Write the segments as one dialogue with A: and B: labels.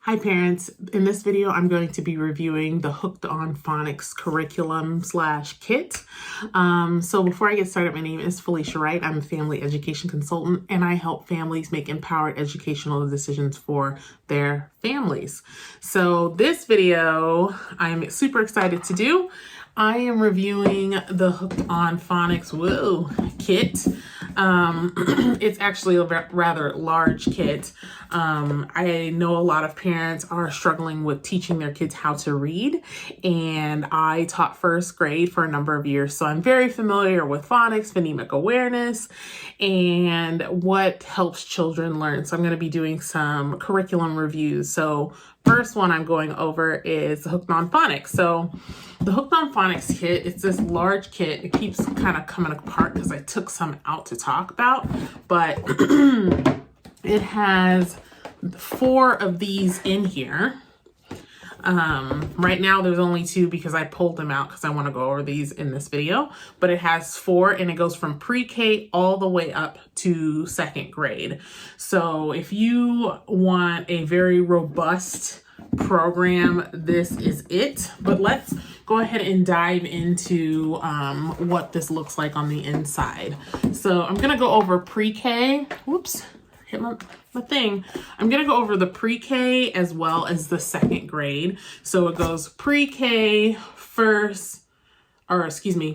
A: Hi parents, in this video I'm going to be reviewing the Hooked on Phonics curriculum/kit. So before I get started, my name is Felicia Wright. I'm a family education consultant and I help families make empowered educational decisions for their families. So this video I'm super excited to do. I am reviewing the Hooked on Phonics kit. It's actually a rather large kit. I know a lot of parents are struggling with teaching their kids how to read, and I taught first grade for a number of years, so I'm very familiar with phonics, phonemic awareness, and what helps children learn. So I'm going to be doing some curriculum reviews. So first one I'm going over is the Hooked on Phonics. So the Hooked on Phonics kit, it's this large kit. It keeps kind of coming apart because I took some out to talk about, but it has 4 of these in here. Right now there's only 2 because I pulled them out because I want to go over these in this video, but it has 4 and it goes from pre-K all the way up to 2nd grade. So if you want a very robust program, this is it. But let's go ahead and dive into what this looks like on the inside. So I'm gonna go over pre-K. Whoops, hit my thing. I'm gonna go over the pre-K as well as the 2nd grade. So it goes pre-K,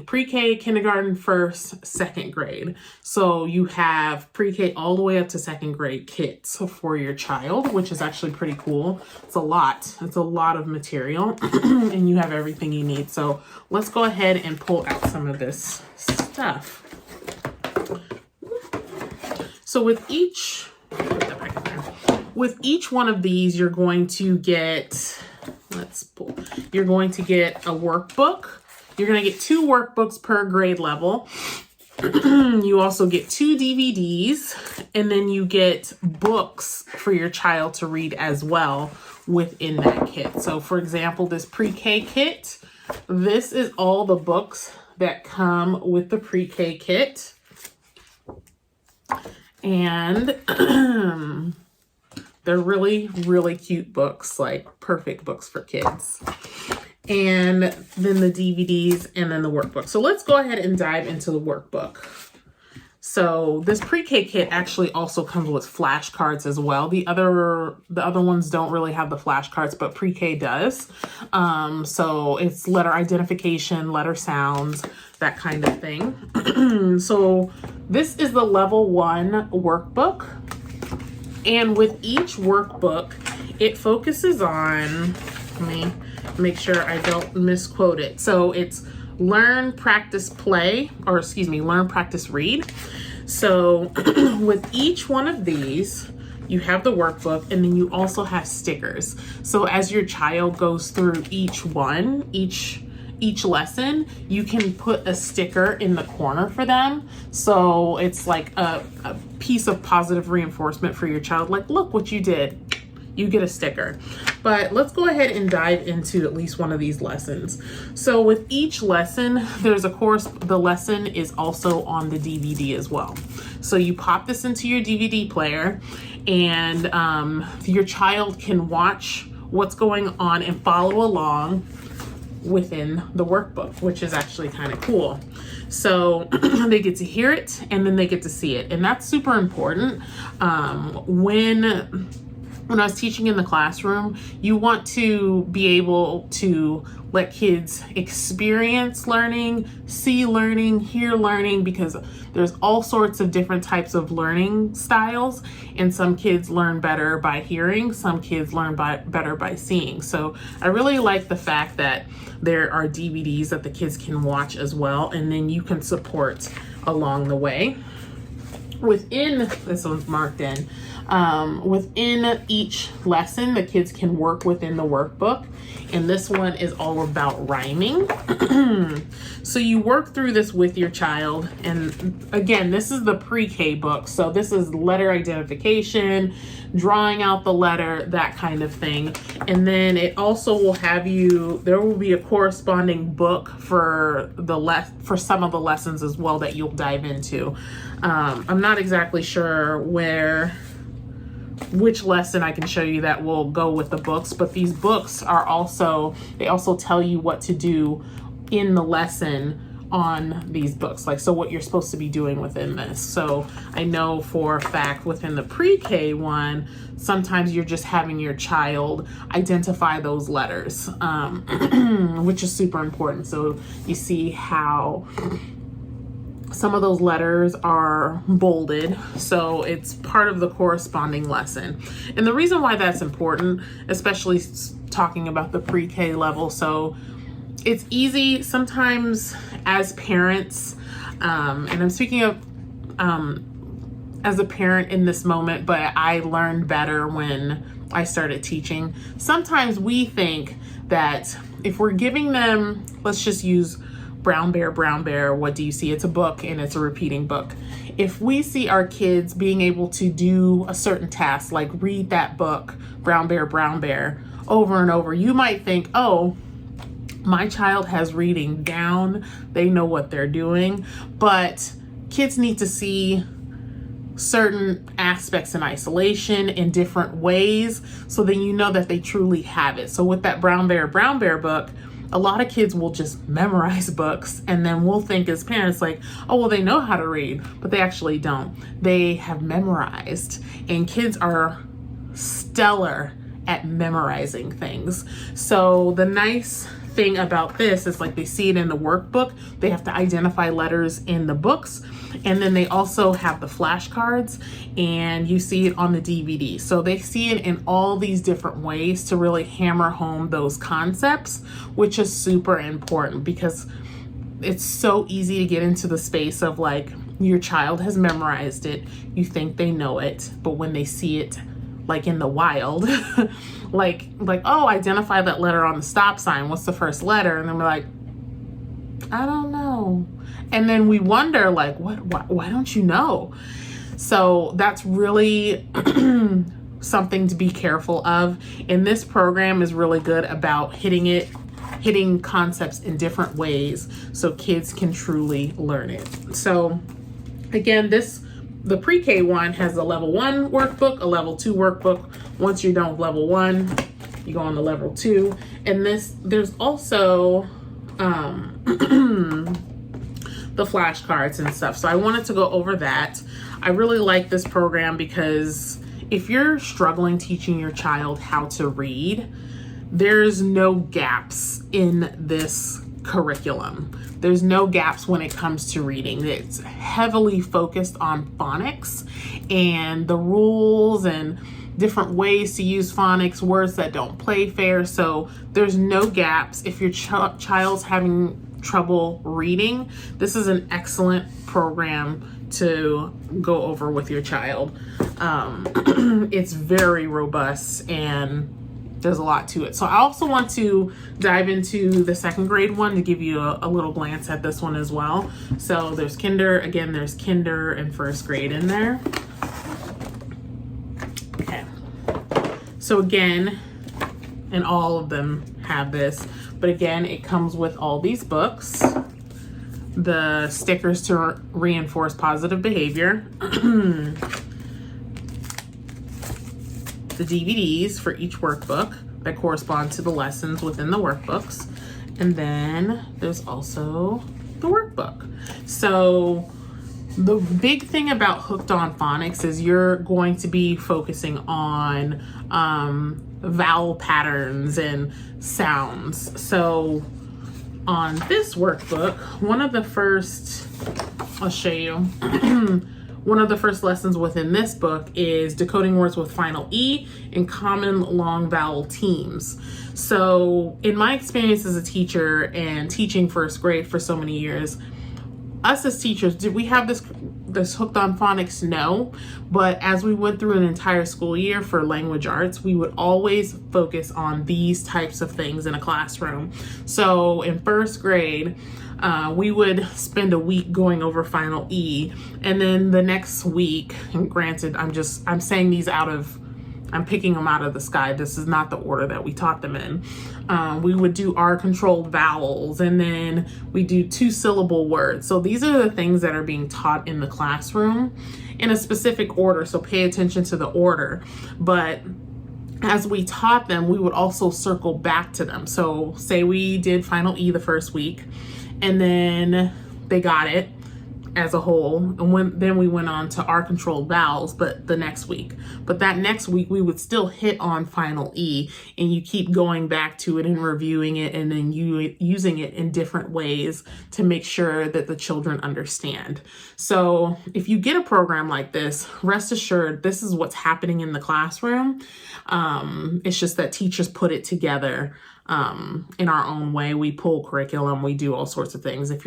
A: pre-K, kindergarten, 1st, 2nd grade. So you have pre-K all the way up to 2nd grade kits for your child, which is actually pretty cool. It's a lot of material and you have everything you need. So let's go ahead and pull out some of this stuff. So with each one of these, you're going to get, you're going to get a workbook. You're going to get 2 workbooks per grade level. You also get 2 DVDs, and then you get books for your child to read as well within that kit. So for example, this pre-K kit, this is all the books that come with the pre-K kit. And they're really, really cute books, like perfect books for kids. And then the DVDs and then the workbook. So let's go ahead and dive into the workbook. So this pre-K kit actually also comes with flashcards as well. The other ones don't really have the flashcards, but pre-K does. So it's letter identification, letter sounds, that kind of thing. So this is the level 1 workbook. And with each workbook, it focuses on, let me make sure I don't misquote it. So it's learn, practice, play, or excuse me, learn, practice, read. So with each one of these, you have the workbook and then you also have stickers. So as your child goes through each lesson, you can put a sticker in the corner for them. So it's like a piece of positive reinforcement for your child. Like, look what you did. You get a sticker. But let's go ahead and dive into at least one of these lessons. So with each lesson, there's of course, the lesson is also on the DVD as well. So you pop this into your DVD player and your child can watch what's going on and follow along within the workbook, which is actually kind of cool. So they get to hear it and then they get to see it. And that's super important. When I was teaching in the classroom, you want to be able to let kids experience learning, see learning, hear learning, because there's all sorts of different types of learning styles. And some kids learn better by hearing, some kids learn better by seeing. So I really like the fact that there are DVDs that the kids can watch as well, and then you can support along the way. Within, this one's marked in, within each lesson, the kids can work within the workbook. And this one is all about rhyming. So you work through this with your child. And again, this is the pre-K book. So this is letter identification, drawing out the letter, that kind of thing. And then it also will have there will be a corresponding book for some of the lessons as well that you'll dive into. I'm not exactly sure where which lesson I can show you that will go with the books, but these books are also, they also tell you what to do in the lesson on these books, like, so what you're supposed to be doing within this. So I know for a fact within the pre-K one, sometimes you're just having your child identify those letters, which is super important. So you see how some of those letters are bolded, so it's part of the corresponding lesson. And the reason why that's important, especially talking about the pre-K level, so it's easy sometimes as parents, and I'm speaking of as a parent in this moment, but I learned better when I started teaching. Sometimes we think that if we're giving them, let's just use brown bear, what do you see? It's a book and it's a repeating book. If we see our kids being able to do a certain task, like read that book, brown bear, over and over, you might think, oh, my child has reading down, they know what they're doing. But kids need to see certain aspects in isolation in different ways, so then you know that they truly have it. So with that brown bear book, a lot of kids will just memorize books, and then we'll think as parents like, oh, well, they know how to read, but they actually don't. They have memorized, and kids are stellar at memorizing things. So the nice thing about this is, like, they see it in the workbook, they have to identify letters in the books, and then they also have the flashcards, and you see it on the DVD. So they see it in all these different ways to really hammer home those concepts, which is super important, because it's so easy to get into the space of, like, your child has memorized it, you think they know it, but when they see it like in the wild, like, oh, identify that letter on the stop sign, what's the first letter? And then we're like, I don't know. And then we wonder, like, why don't you know? So that's really something to be careful of. And this program is really good about hitting concepts in different ways so kids can truly learn it. So again, the pre-K one has a level 1 workbook, a level 2 workbook. Once you're done with level 1, you go on to level 2. And there's also the flashcards and stuff. So I wanted to go over that. I really like this program because if you're struggling teaching your child how to read, there's no gaps in this curriculum. There's no gaps when it comes to reading. It's heavily focused on phonics and the rules and different ways to use phonics, words that don't play fair. So there's no gaps. If your child's having trouble reading, this is an excellent program to go over with your child. It's very robust and there's a lot to it. So I also want to dive into the second grade one to give you a little glance at this one as well. So there's kinder, again, there's kinder and first grade in there. Okay. So again, and all of them have this, but again, it comes with all these books, the stickers to reinforce positive behavior, the DVDs for each workbook that correspond to the lessons within the workbooks. And then there's also the workbook. So the big thing about Hooked on Phonics is you're going to be focusing on vowel patterns and sounds. So on this workbook, one of the first, I'll show you, one of the first lessons within this book is decoding words with final E and common long vowel teams. So in my experience as a teacher and teaching first grade for so many years, us as teachers, did we have this Hooked on Phonics? No. But as we went through an entire school year for language arts, we would always focus on these types of things in a classroom. So in first grade, we would spend a week going over final E, and then the next week, and granted, I'm saying these out of I'm picking them out of the sky. This is not the order that we taught them in. We would do R-controlled vowels, and then we do 2-syllable words. So these are the things that are being taught in the classroom in a specific order. So pay attention to the order. But as we taught them, we would also circle back to them. So say we did final E the first week, and then they got it as a whole, and then we went on to our controlled vowels, but the next week. But that next week we would still hit on final E, and you keep going back to it and reviewing it, and then using it in different ways to make sure that the children understand. So if you get a program like this, rest assured this is what's happening in the classroom. It's just that teachers put it together in our own way. We pull curriculum, we do all sorts of things. If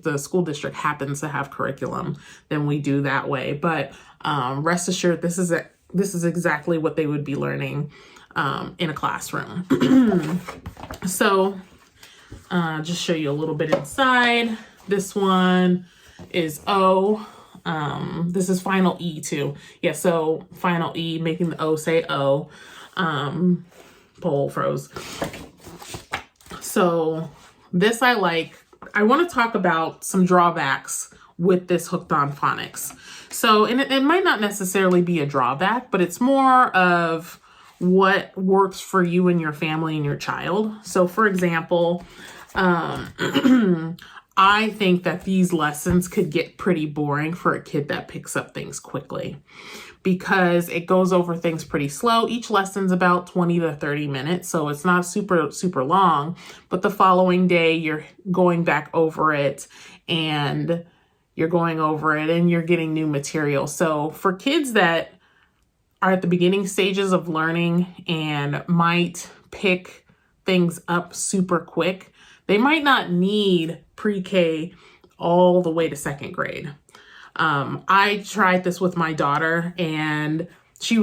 A: the school district happens to have curriculum, then we do that way. But rest assured, this is exactly what they would be learning in a classroom. So just show you a little bit inside. This one is O. This is final E too. Yeah, so final E, making the O say O. Poll froze. So this I like. I want to talk about some drawbacks with this Hooked on Phonics. So, and it might not necessarily be a drawback, but it's more of what works for you and your family and your child. So for example, I think that these lessons could get pretty boring for a kid that picks up things quickly, because it goes over things pretty slow. Each lesson's about 20 to 30 minutes, so it's not super long, but the following day you're going back over it, and you're getting new material. So for kids that are at the beginning stages of learning and might pick things up super quick, they might not need pre-K all the way to second grade. I tried this with my daughter, and she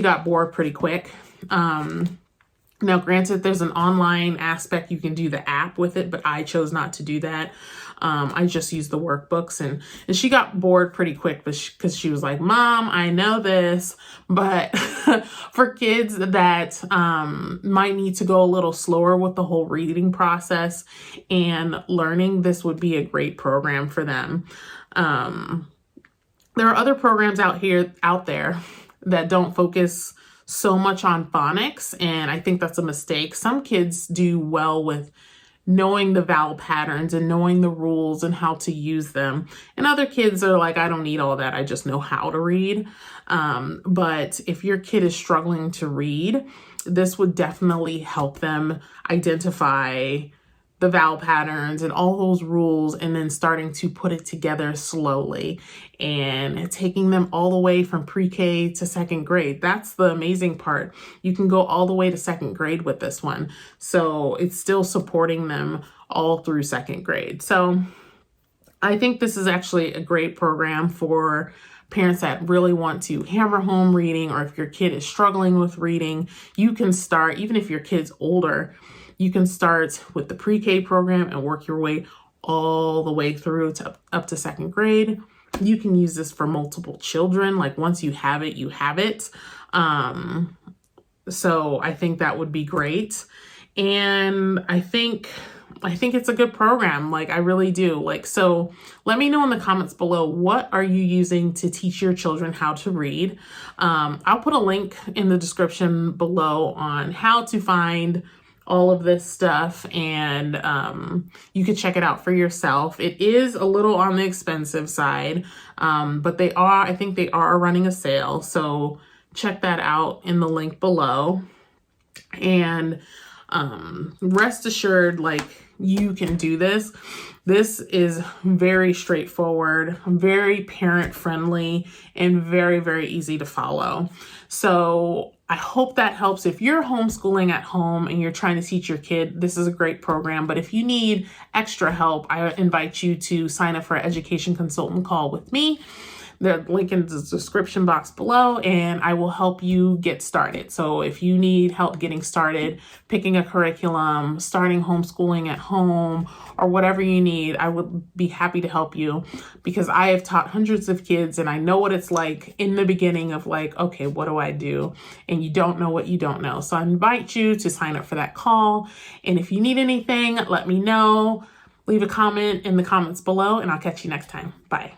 A: got bored pretty quick. Now granted, there's an online aspect. You can do the app with it, but I chose not to do that. I just used the workbooks, and she got bored pretty quick because she was like, Mom, I know this. But for kids that might need to go a little slower with the whole reading process and learning, this would be a great program for them. There are other programs out there that don't focus so much on phonics, and I think that's a mistake. Some kids do well with knowing the vowel patterns and knowing the rules and how to use them. And other kids are like, I don't need all that. I just know how to read. But if your kid is struggling to read, this would definitely help them identify the vowel patterns and all those rules, and then starting to put it together slowly and taking them all the way from pre-K to second grade. That's the amazing part. You can go all the way to second grade with this one. So it's still supporting them all through second grade. So I think this is actually a great program for parents that really want to hammer home reading, or if your kid is struggling with reading, you can start, even if your kid's older, you can start with the pre-K program and work your way all the way through to up to second grade. You can use this for multiple children. Like once you have it, you have it. So I think that would be great. And I think it's a good program. Like I really do. Like, so let me know in the comments below, what are you using to teach your children how to read? I'll put a link in the description below on how to find all of this stuff, and you can check it out for yourself. It is a little on the expensive side, but I think they are running a sale, so check that out in the link below. And rest assured, like, you can do this. This is very straightforward, very parent friendly, and very, very easy to follow. So I hope that helps. If you're homeschooling at home and you're trying to teach your kid, this is a great program. But if you need extra help, I invite you to sign up for an education consultant call with me. The link in the description box below, and I will help you get started. So if you need help getting started, picking a curriculum, starting homeschooling at home, or whatever you need, I would be happy to help you, because I have taught hundreds of kids and I know what it's like in the beginning of like, okay, what do I do? And you don't know what you don't know. So I invite you to sign up for that call. And if you need anything, let me know. Leave a comment in the comments below, and I'll catch you next time. Bye.